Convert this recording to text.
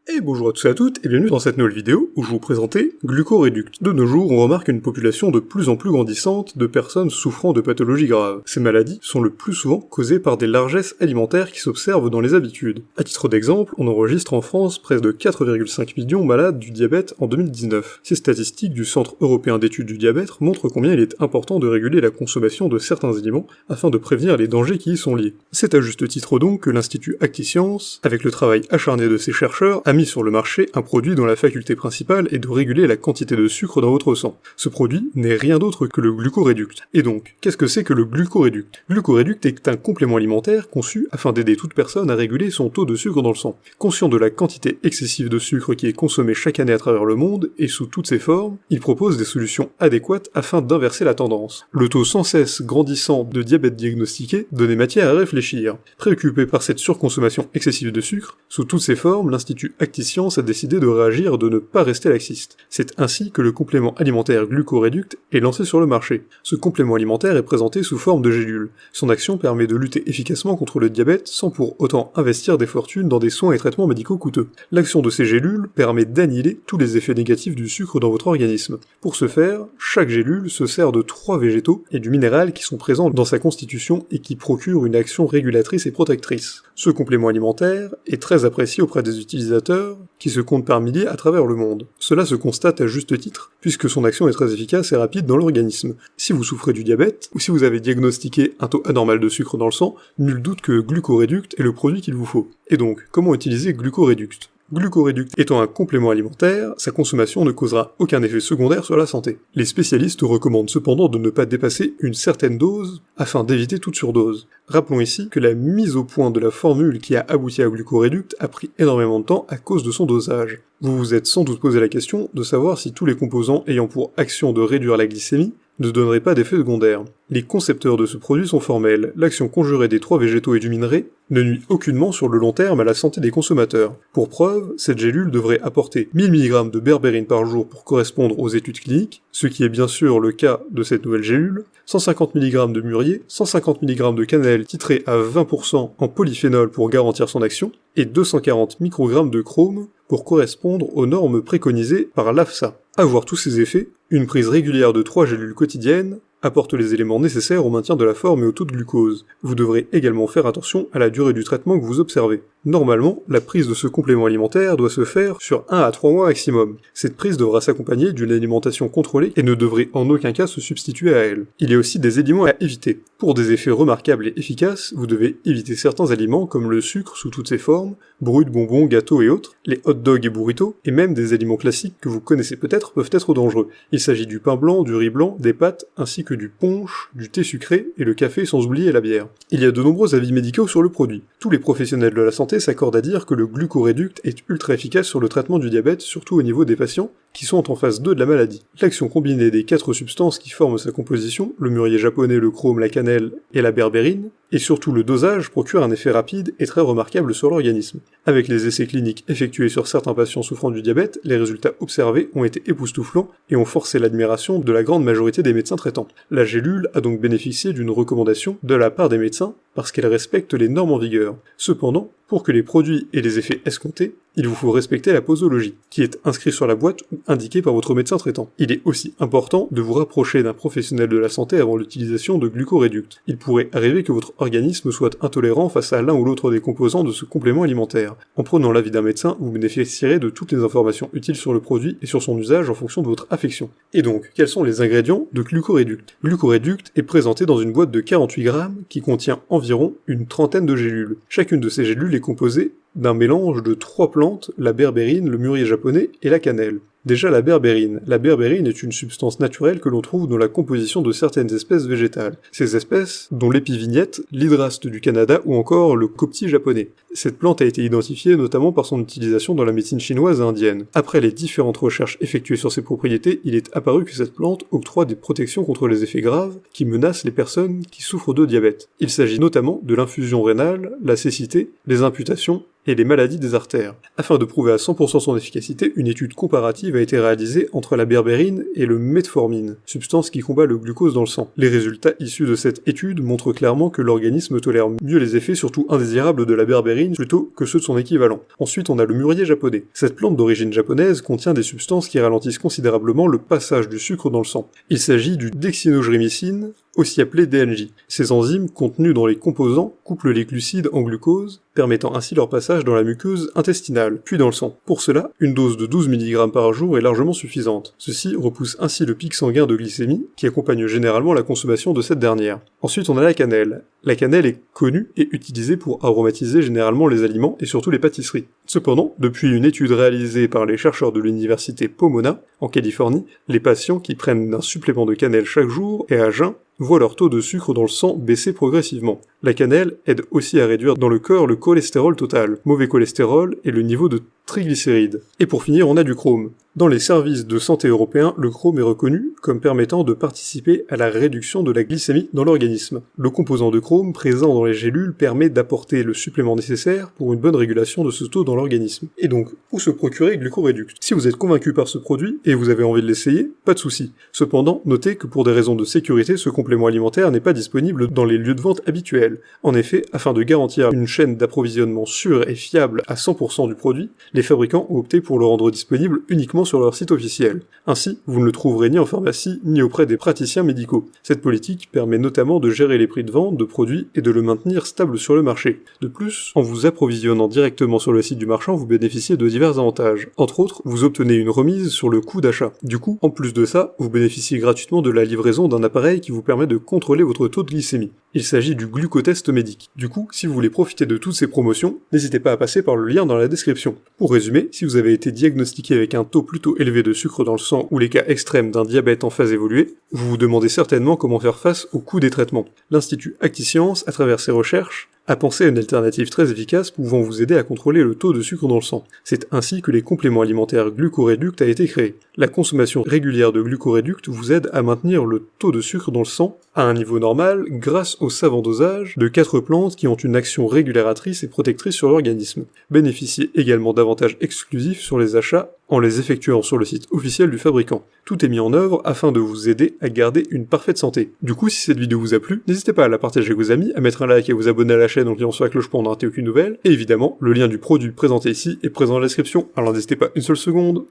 Et bonjour à tous et à toutes, et bienvenue dans cette nouvelle vidéo où je vais vous présenter Glucoréduct. De nos jours, on remarque une population de plus en plus grandissante de personnes souffrant de pathologies graves. Ces maladies sont le plus souvent causées par des largesses alimentaires qui s'observent dans les habitudes. À titre d'exemple, on enregistre en France près de 4,5 millions malades du diabète en 2019. Ces statistiques du Centre européen d'études du diabète montrent combien il est important de réguler la consommation de certains aliments afin de prévenir les dangers qui y sont liés. C'est à juste titre donc que l'Institut Actiscience, avec le travail acharné de ses chercheurs, a mis sur le marché un produit dont la faculté principale est de réguler la quantité de sucre dans votre sang. Ce produit n'est rien d'autre que le Glucoréduct. Et donc, qu'est-ce que c'est que le Glucoréduct ? Glucoréduct est un complément alimentaire conçu afin d'aider toute personne à réguler son taux de sucre dans le sang. Conscient de la quantité excessive de sucre qui est consommée chaque année à travers le monde, et sous toutes ses formes, il propose des solutions adéquates afin d'inverser la tendance. Le taux sans cesse grandissant de diabète diagnostiqué donnait matière à réfléchir. Préoccupé par cette surconsommation excessive de sucre, sous toutes ses formes, l'Institut Actiscience a décidé de réagir et de ne pas rester laxiste. C'est ainsi que le complément alimentaire Glucoréduct est lancé sur le marché. Ce complément alimentaire est présenté sous forme de gélules. Son action permet de lutter efficacement contre le diabète sans pour autant investir des fortunes dans des soins et traitements médicaux coûteux. L'action de ces gélules permet d'annihiler tous les effets négatifs du sucre dans votre organisme. Pour ce faire, chaque gélule se sert de 3 végétaux et du minéral qui sont présents dans sa constitution et qui procurent une action régulatrice et protectrice. Ce complément alimentaire est très apprécié auprès des utilisateurs qui se comptent par milliers à travers le monde. Cela se constate à juste titre, puisque son action est très efficace et rapide dans l'organisme. Si vous souffrez du diabète, ou si vous avez diagnostiqué un taux anormal de sucre dans le sang, nul doute que Glucoréduct est le produit qu'il vous faut. Et donc, comment utiliser Glucoréduct ? Glucoréduct étant un complément alimentaire, sa consommation ne causera aucun effet secondaire sur la santé. Les spécialistes recommandent cependant de ne pas dépasser une certaine dose afin d'éviter toute surdose. Rappelons ici que la mise au point de la formule qui a abouti à Glucoréduct a pris énormément de temps à cause de son dosage. Vous vous êtes sans doute posé la question de savoir si tous les composants ayant pour action de réduire la glycémie ne donneraient pas d'effet secondaire. Les concepteurs de ce produit sont formels, l'action conjurée des 3 végétaux et du minerai ne nuit aucunement sur le long terme à la santé des consommateurs. Pour preuve, cette gélule devrait apporter 1000 mg de berbérine par jour pour correspondre aux études cliniques, ce qui est bien sûr le cas de cette nouvelle gélule, 150 mg de mûrier, 150 mg de cannelle titrée à 20% en polyphénol pour garantir son action, et 240 microgrammes de chrome pour correspondre aux normes préconisées par l'AFSA. À voir tous ces effets, une prise régulière de 3 gélules quotidiennes apporte les éléments nécessaires au maintien de la forme et au taux de glucose. Vous devrez également faire attention à la durée du traitement que vous observez. Normalement, la prise de ce complément alimentaire doit se faire sur 1 à 3 mois maximum. Cette prise devra s'accompagner d'une alimentation contrôlée et ne devrait en aucun cas se substituer à elle. Il y a aussi des aliments à éviter. Pour des effets remarquables et efficaces, vous devez éviter certains aliments comme le sucre sous toutes ses formes, brut, bonbons, gâteaux et autres, les hot dogs et burritos, et même des aliments classiques que vous connaissez peut-être peuvent être dangereux. Il s'agit du pain blanc, du riz blanc, des pâtes, ainsi que du punch, du thé sucré et le café sans oublier la bière. Il y a de nombreux avis médicaux sur le produit. Tous les professionnels de la santé s'accordent à dire que le Glucoréduct est ultra efficace sur le traitement du diabète, surtout au niveau des patients qui sont en phase 2 de la maladie. L'action combinée des 4 substances qui forment sa composition, le mûrier japonais, le chrome, la cannelle et la berbérine, et surtout le dosage procure un effet rapide et très remarquable sur l'organisme. Avec les essais cliniques effectués sur certains patients souffrant du diabète, les résultats observés ont été époustouflants et ont forcé l'admiration de la grande majorité des médecins traitants. La gélule a donc bénéficié d'une recommandation de la part des médecins parce qu'elle respecte les normes en vigueur. Cependant, pour que les produits aient les effets escomptés, il vous faut respecter la posologie, qui est inscrite sur la boîte ou indiquée par votre médecin traitant. Il est aussi important de vous rapprocher d'un professionnel de la santé avant l'utilisation de Glucoréduct. Il pourrait arriver que votre organisme soit intolérant face à l'un ou l'autre des composants de ce complément alimentaire. En prenant l'avis d'un médecin, vous bénéficierez de toutes les informations utiles sur le produit et sur son usage en fonction de votre affection. Et donc, quels sont les ingrédients de Glucoréduct ? Glucoréduct est présenté dans une boîte de 48 grammes qui contient environ une trentaine de gélules. Chacune de ces gélules est composée d'un mélange de 3 plantes, la berbérine, le mûrier japonais et la cannelle. Déjà la berbérine. La berbérine est une substance naturelle que l'on trouve dans la composition de certaines espèces végétales. Ces espèces, dont l'épivignette, l'hydraste du Canada ou encore le copti japonais. Cette plante a été identifiée notamment par son utilisation dans la médecine chinoise et indienne. Après les différentes recherches effectuées sur ses propriétés, il est apparu que cette plante octroie des protections contre les effets graves qui menacent les personnes qui souffrent de diabète. Il s'agit notamment de l'infusion rénale, la cécité, les imputations et les maladies des artères. Afin de prouver à 100% son efficacité, une étude comparative a été réalisée entre la berbérine et le metformine, substance qui combat le glucose dans le sang. Les résultats issus de cette étude montrent clairement que l'organisme tolère mieux les effets surtout indésirables de la berbérine plutôt que ceux de son équivalent. Ensuite, on a le mûrier japonais. Cette plante d'origine japonaise contient des substances qui ralentissent considérablement le passage du sucre dans le sang. Il s'agit du dexinogrimycine, aussi appelé DNJ. Ces enzymes contenues dans les composants couplent les glucides en glucose, permettant ainsi leur passage dans la muqueuse intestinale, puis dans le sang. Pour cela, une dose de 12 mg par jour est largement suffisante. Ceci repousse ainsi le pic sanguin de glycémie, qui accompagne généralement la consommation de cette dernière. Ensuite, on a la cannelle. La cannelle est connue et utilisée pour aromatiser généralement les aliments et surtout les pâtisseries. Cependant, depuis une étude réalisée par les chercheurs de l'université Pomona, en Californie, les patients qui prennent un supplément de cannelle chaque jour et à jeun voient leur taux de sucre dans le sang baisser progressivement. La cannelle aide aussi à réduire dans le corps le cholestérol total, mauvais cholestérol et le niveau de triglycérides. Et pour finir, on a du chrome. Dans les services de santé européens, le chrome est reconnu comme permettant de participer à la réduction de la glycémie dans l'organisme. Le composant de chrome présent dans les gélules permet d'apporter le supplément nécessaire pour une bonne régulation de ce taux dans l'organisme. Et donc, où se procurer Glucoreduct? Si vous êtes convaincu par ce produit et vous avez envie de l'essayer, pas de souci. Cependant, notez que pour des raisons de sécurité, ce complément alimentaire n'est pas disponible dans les lieux de vente habituels. En effet, afin de garantir une chaîne d'approvisionnement sûre et fiable à 100% du produit, les fabricants ont opté pour le rendre disponible uniquement sur leur site officiel. Ainsi, vous ne le trouverez ni en pharmacie, ni auprès des praticiens médicaux. Cette politique permet notamment de gérer les prix de vente de produits et de le maintenir stable sur le marché. De plus, en vous approvisionnant directement sur le site du marchand, vous bénéficiez de divers avantages. Entre autres, vous obtenez une remise sur le coût d'achat. Du coup, en plus de ça, vous bénéficiez gratuitement de la livraison d'un appareil qui vous permet de contrôler votre taux de glycémie. Il s'agit du glucotest médic. Du coup, si vous voulez profiter de toutes ces promotions, n'hésitez pas à passer par le lien dans la description. Pour résumer, si vous avez été diagnostiqué avec un taux plutôt élevé de sucre dans le sang ou les cas extrêmes d'un diabète en phase évoluée, vous vous demandez certainement comment faire face au coût des traitements. L'Institut ActiScience, à travers ses recherches, a pensé à une alternative très efficace pouvant vous aider à contrôler le taux de sucre dans le sang. C'est ainsi que les compléments alimentaires Glucoreduct a été créé. La consommation régulière de Glucoreduct vous aide à maintenir le taux de sucre dans le sang à un niveau normal grâce au savant dosage de 4 plantes qui ont une action régulatrice et protectrice sur l'organisme. Bénéficiez également d'avantages exclusifs sur les achats en les effectuant sur le site officiel du fabricant. Tout est mis en œuvre afin de vous aider à garder une parfaite santé. Du coup, si cette vidéo vous a plu, n'hésitez pas à la partager avec vos amis, à mettre un like et à vous abonner à la chaîne en cliquant sur la cloche pour ne rater aucune nouvelle. Et évidemment, le lien du produit présenté ici est présent dans la description, alors n'hésitez pas une seule seconde.